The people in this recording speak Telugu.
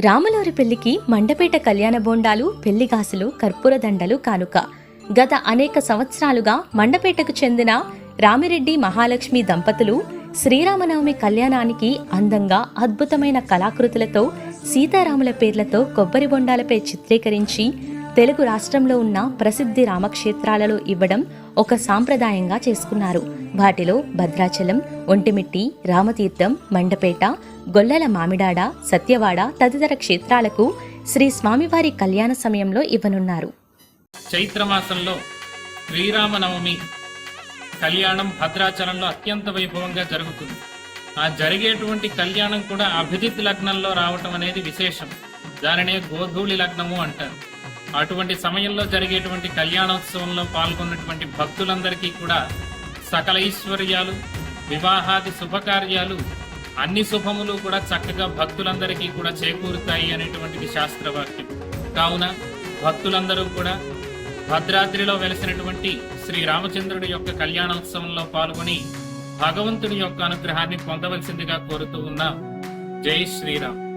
రాములవారి పెళ్లికి మండపేట కళ్యాణ బోండాలు, పెళ్లిగాసులు, కర్పూర దండలు కానుక. గత అనేక సంవత్సరాలుగా మండపేటకు చెందిన రామిరెడ్డి మహాలక్ష్మి దంపతులు శ్రీరామనవమి కళ్యాణానికి అందంగా అద్భుతమైన కళాకృతులతో సీతారాముల పేర్లతో కొబ్బరి బొండాలపై చిత్రీకరించి తెలుగు రాష్ట్రంలో ఉన్న ప్రసిద్ధి రామక్షేత్రాలలో ఇవ్వడం ఒక సాంప్రదాయంగా చేసుకున్నారు. వాటిలో భద్రాచలం, ఒంటిమిట్టి, రామతీర్థం, మండపేట, గొల్లల మామిడాడ, సత్యవాడ తదితర క్షేత్రాలకు శ్రీ స్వామివారి కళ్యాణ సమయంలో ఇవ్వనున్నారు. చైత్రమాసంలో శ్రీరామనవమి కళ్యాణం భద్రాచలంలో అత్యంత వైభవంగా జరుగుతుంది. ఆ జరిగేటువంటి కళ్యాణం కూడా అభిజిత్ లగ్నంలో రావటం అనేది విశేషం. దానినే గోధూళి లగ్నము అంటారు. అటువంటి సమయంలో జరిగేటువంటి కళ్యాణోత్సవంలో పాల్గొన్నటువంటి భక్తులందరికీ కూడా సకల ఐశ్వర్యాలు, వివాహాది శుభకార్యాలు, అన్ని శుభములు కూడా చక్కగా భక్తులందరికీ కూడా చేకూరుతాయి అనేటువంటిది శాస్త్రవాక్యం. కావున భక్తులందరూ కూడా భద్రాద్రిలో వెలిసినటువంటి శ్రీ రామచంద్రుడి యొక్క కళ్యాణోత్సవంలో పాల్గొని భగవంతుడి యొక్క అనుగ్రహాన్ని పొందవలసిందిగా కోరుతూ ఉన్నాం. జై శ్రీరామ్.